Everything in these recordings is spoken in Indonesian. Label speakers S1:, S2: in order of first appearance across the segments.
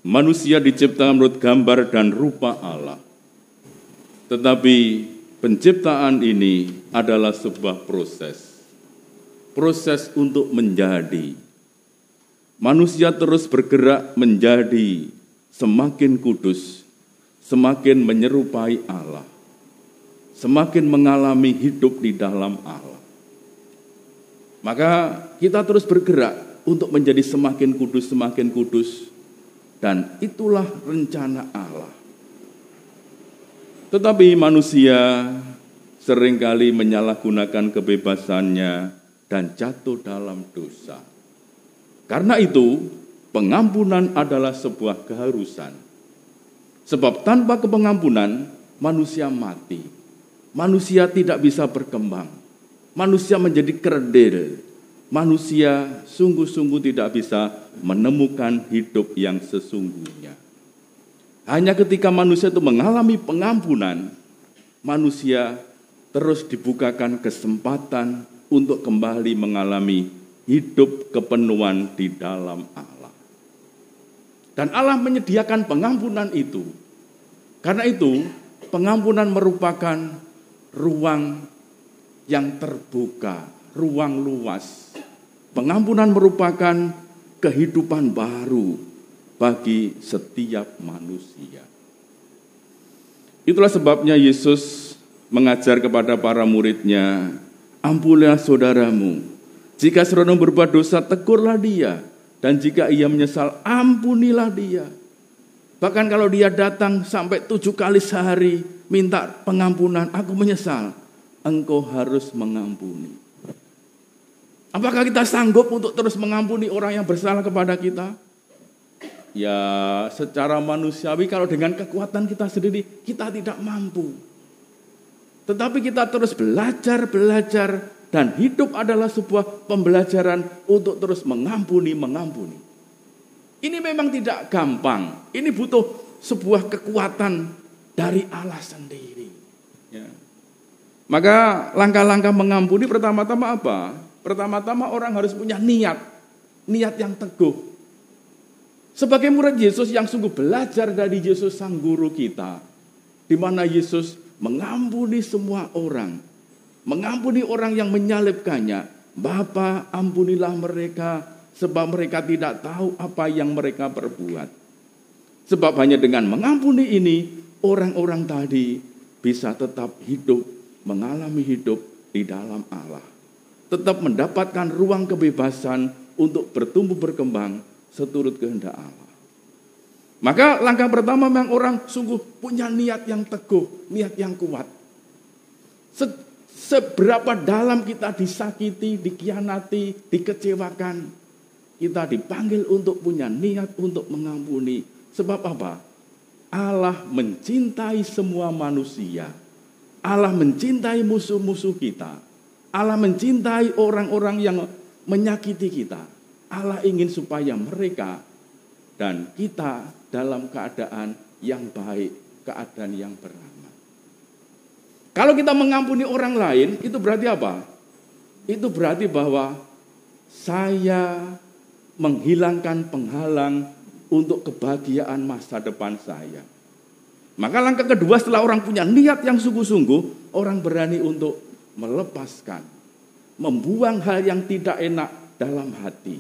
S1: Manusia diciptakan menurut gambar dan rupa Allah. Tetapi penciptaan ini adalah sebuah proses. Proses untuk menjadi. Manusia terus bergerak menjadi semakin kudus, semakin menyerupai Allah, semakin mengalami hidup di dalam Allah. Maka kita terus bergerak untuk menjadi semakin kudus, dan itulah rencana Allah. Tetapi manusia seringkali menyalahgunakan kebebasannya dan jatuh dalam dosa. Karena itu, pengampunan adalah sebuah keharusan. Sebab tanpa pengampunan, manusia mati. Manusia tidak bisa berkembang. Manusia menjadi kerdil. Manusia sungguh-sungguh tidak bisa menemukan hidup yang sesungguhnya. Hanya ketika manusia itu mengalami pengampunan, manusia terus dibukakan kesempatan untuk kembali mengalami hidup kepenuhan di dalam Allah. Dan Allah menyediakan pengampunan itu. Karena itu, pengampunan merupakan ruang yang terbuka, ruang luas. Pengampunan merupakan kehidupan baru bagi setiap manusia. Itulah sebabnya Yesus mengajar kepada para murid-Nya, ampunilah saudaramu. Jika seorang berbuat dosa, tegurlah dia. Dan jika ia menyesal, ampunilah dia. Bahkan kalau dia datang sampai 7 kali sehari, minta pengampunan, aku menyesal. Engkau harus mengampuni. Apakah kita sanggup untuk terus mengampuni orang yang bersalah kepada kita? Ya, secara manusiawi kalau dengan kekuatan kita sendiri, kita tidak mampu. Tetapi kita terus belajar, dan hidup adalah sebuah pembelajaran untuk terus mengampuni. Ini memang tidak gampang. Ini butuh sebuah kekuatan dari Allah sendiri. Ya. Maka langkah-langkah mengampuni pertama-tama apa? Pertama-tama orang harus punya niat yang teguh. Sebagai murid Yesus yang sungguh belajar dari Yesus sang guru kita, di mana Yesus mengampuni semua orang. Mengampuni orang yang menyalibkannya. Bapa, ampunilah mereka, sebab mereka tidak tahu apa yang mereka perbuat. Sebab hanya dengan mengampuni ini, orang-orang tadi bisa tetap hidup, mengalami hidup di dalam Allah. Tetap mendapatkan ruang kebebasan untuk bertumbuh berkembang seturut kehendak Allah. Maka langkah pertama memang orang sungguh punya niat yang teguh, niat yang kuat. Seberapa dalam kita disakiti, dikhianati, dikecewakan, kita dipanggil untuk punya niat untuk mengampuni. Sebab apa? Allah mencintai semua manusia. Allah mencintai musuh-musuh kita. Allah mencintai orang-orang yang menyakiti kita. Allah ingin supaya mereka dan kita dalam keadaan yang baik, keadaan yang beramal. Kalau kita mengampuni orang lain, itu berarti apa? Itu berarti bahwa saya menghilangkan penghalang untuk kebahagiaan masa depan saya. Maka langkah kedua setelah orang punya niat yang sungguh-sungguh, orang berani untuk melepaskan, membuang hal yang tidak enak dalam hati.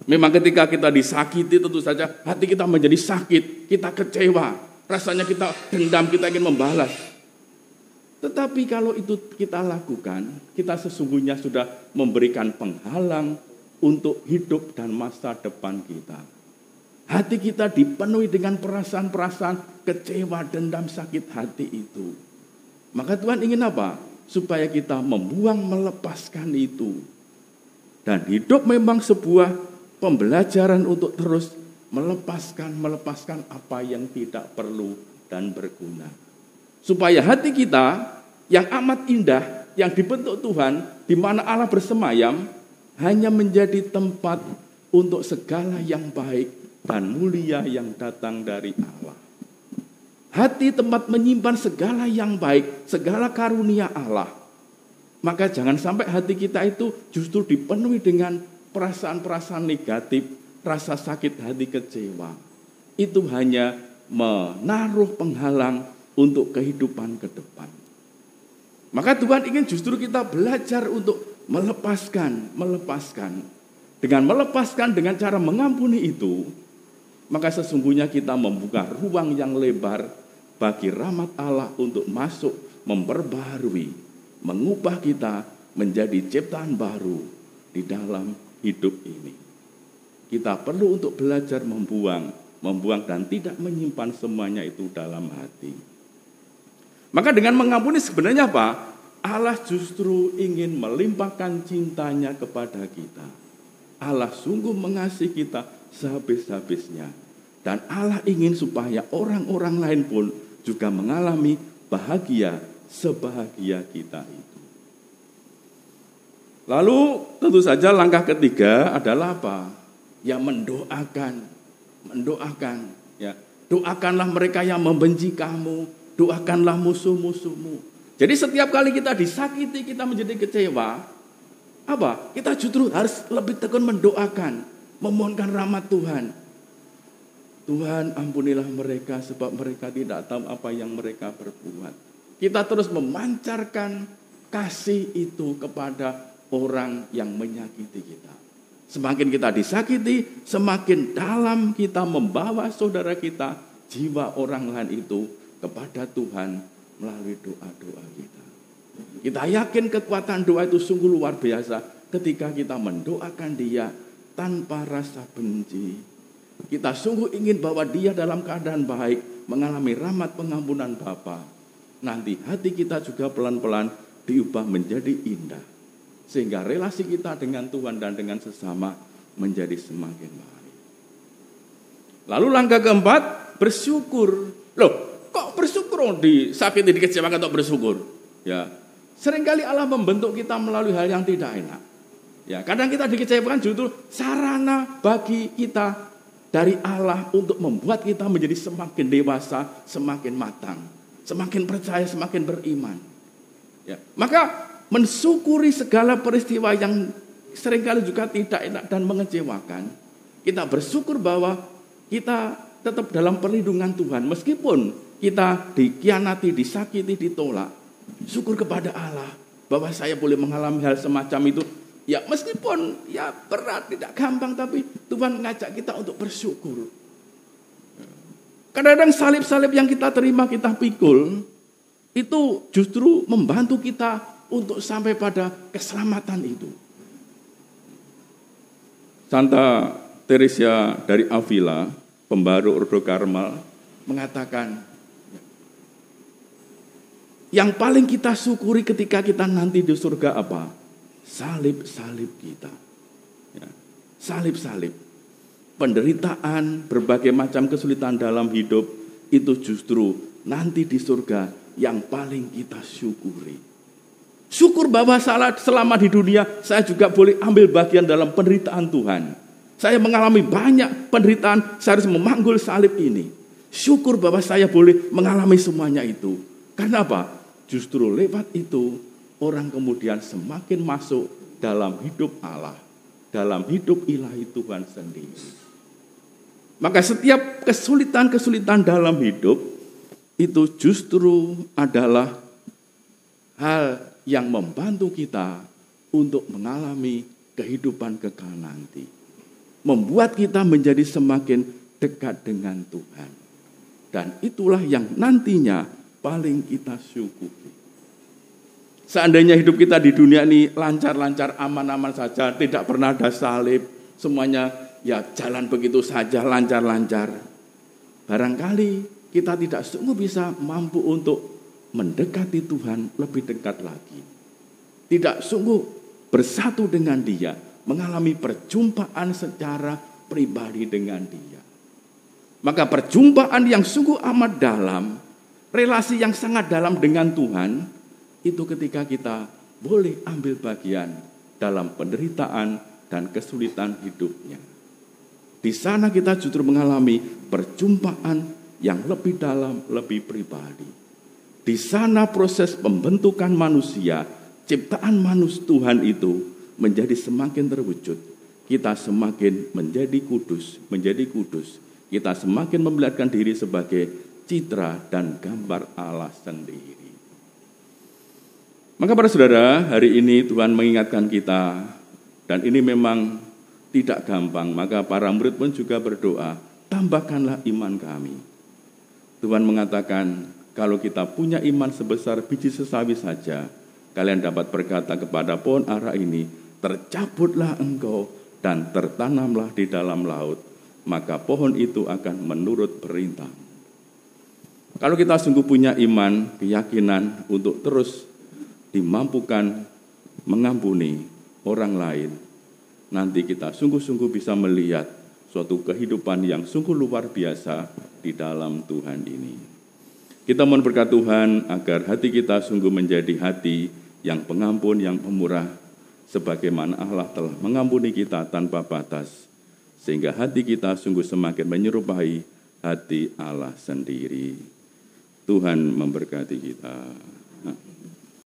S1: Memang ketika kita disakiti tentu saja hati kita menjadi sakit, kita kecewa, rasanya kita dendam, kita ingin membalas. Tetapi kalau itu kita lakukan, kita sesungguhnya sudah memberikan penghalang untuk hidup dan masa depan kita. Hati kita dipenuhi dengan perasaan-perasaan kecewa, dendam, sakit hati itu. Maka Tuhan ingin apa? Supaya kita membuang, melepaskan itu. Dan hidup memang sebuah pembelajaran untuk terus melepaskan apa yang tidak perlu dan berguna. Supaya hati kita yang amat indah, yang dibentuk Tuhan, di mana Allah bersemayam, hanya menjadi tempat untuk segala yang baik dan mulia yang datang dari Allah. Hati tempat menyimpan segala yang baik, segala karunia Allah. Maka jangan sampai hati kita itu justru dipenuhi dengan perasaan-perasaan negatif, rasa sakit hati, kecewa. itu hanya menaruh penghalang untuk kehidupan ke depan. Maka Tuhan ingin justru kita belajar untuk melepaskan. Dengan melepaskan dengan cara mengampuni itu, maka sesungguhnya kita membuka ruang yang lebar bagi rahmat Allah untuk masuk, memperbaharui, mengubah kita menjadi ciptaan baru di dalam hidup ini. Kita perlu untuk belajar membuang dan tidak menyimpan semuanya itu dalam hati. Maka dengan mengampuni sebenarnya apa? Allah justru ingin melimpahkan cintanya kepada kita. Allah sungguh mengasihi kita sehabis-habisnya. Dan Allah ingin supaya orang-orang lain pun juga mengalami bahagia sebahagia kita itu. Lalu tentu saja langkah ketiga adalah apa? Ya mendoakan. Ya, doakanlah mereka yang membenci kamu. Doakanlah musuh-musuhmu. Jadi setiap kali kita disakiti, kita menjadi kecewa, apa? Kita justru harus lebih tekun mendoakan, memohonkan rahmat Tuhan. Tuhan, ampunilah mereka sebab mereka tidak tahu apa yang mereka berbuat. Kita terus memancarkan kasih itu kepada orang yang menyakiti kita. Semakin kita disakiti, semakin dalam kita membawa saudara kita, jiwa orang lain itu kepada Tuhan melalui doa-doa kita. Kita yakin kekuatan doa itu sungguh luar biasa ketika kita mendoakan dia tanpa rasa benci. Kita sungguh ingin bahwa dia dalam keadaan baik, mengalami rahmat pengampunan Bapa. Nanti hati kita juga pelan-pelan diubah menjadi indah. Sehingga relasi kita dengan Tuhan dan dengan sesama menjadi semakin baik. Lalu langkah keempat, bersyukur. Loh, kok bersyukur? Disakiti, dikecewakan kok bersyukur? Ya, seringkali Allah membentuk kita melalui hal yang tidak enak. Ya, kadang kita dikecewakan justru sarana bagi kita dari Allah untuk membuat kita menjadi semakin dewasa, semakin matang, semakin percaya, semakin beriman. Ya, maka mensyukuri segala peristiwa yang seringkali juga tidak enak dan mengecewakan, kita bersyukur bahwa kita tetap dalam perlindungan Tuhan meskipun kita dikhianati, disakiti, ditolak. Syukur kepada Allah bahwa saya boleh mengalami hal semacam itu. Ya meskipun ya berat, tidak gampang, tapi Tuhan mengajak kita untuk bersyukur. Kadang-kadang salib-salib yang kita terima, kita pikul, itu justru membantu kita untuk sampai pada keselamatan itu. Santa Teresa dari Avila, pembaru Ordo Karmel, mengatakan, yang paling kita syukuri ketika kita nanti di surga apa? Salib-salib kita. Ya, salib-salib. Penderitaan, berbagai macam kesulitan dalam hidup, itu justru nanti di surga yang paling kita syukuri. Syukur bahwa selama di dunia, saya juga boleh ambil bagian dalam penderitaan Tuhan. Saya mengalami banyak penderitaan, saya harus memanggul salib ini. Syukur bahwa saya boleh mengalami semuanya itu. Karena apa? Justru lewat itu, orang kemudian semakin masuk dalam hidup Allah, dalam hidup ilahi Tuhan sendiri. Maka setiap kesulitan-kesulitan dalam hidup, itu justru adalah hal yang membantu kita untuk mengalami kehidupan kekal nanti. Membuat kita menjadi semakin dekat dengan Tuhan. Dan itulah yang nantinya paling kita syukuri. Seandainya hidup kita di dunia ini lancar-lancar, aman-aman saja, tidak pernah ada salib, semuanya ya jalan begitu saja, lancar-lancar. Barangkali kita tidak sungguh bisa mampu untuk mendekati Tuhan lebih dekat lagi. Tidak sungguh bersatu dengan Dia, mengalami perjumpaan secara pribadi dengan Dia. Maka perjumpaan yang sungguh amat dalam, relasi yang sangat dalam dengan Tuhan, itu ketika kita boleh ambil bagian dalam penderitaan dan kesulitan hidupnya. Di sana kita justru mengalami perjumpaan yang lebih dalam, lebih pribadi. Di sana proses pembentukan manusia, ciptaan manusia Tuhan itu menjadi semakin terwujud. Kita semakin menjadi kudus, kita semakin memperlihatkan diri sebagai citra dan gambar Allah sendiri. Maka para saudara, hari ini Tuhan mengingatkan kita, dan ini memang tidak gampang, maka para murid pun juga berdoa, tambahkanlah iman kami. Tuhan mengatakan, kalau kita punya iman sebesar biji sesawi saja, kalian dapat berkata kepada pohon ara ini, tercabutlah engkau dan tertanamlah di dalam laut, maka pohon itu akan menurut perintah. Kalau kita sungguh punya iman, keyakinan untuk terus dimampukan mengampuni orang lain, nanti kita sungguh-sungguh bisa melihat suatu kehidupan yang sungguh luar biasa di dalam Tuhan ini. Kita mohon berkat Tuhan agar hati kita sungguh menjadi hati yang pengampun, yang pemurah, sebagaimana Allah telah mengampuni kita tanpa batas, sehingga hati kita sungguh semakin menyerupai hati Allah sendiri. Tuhan memberkati kita.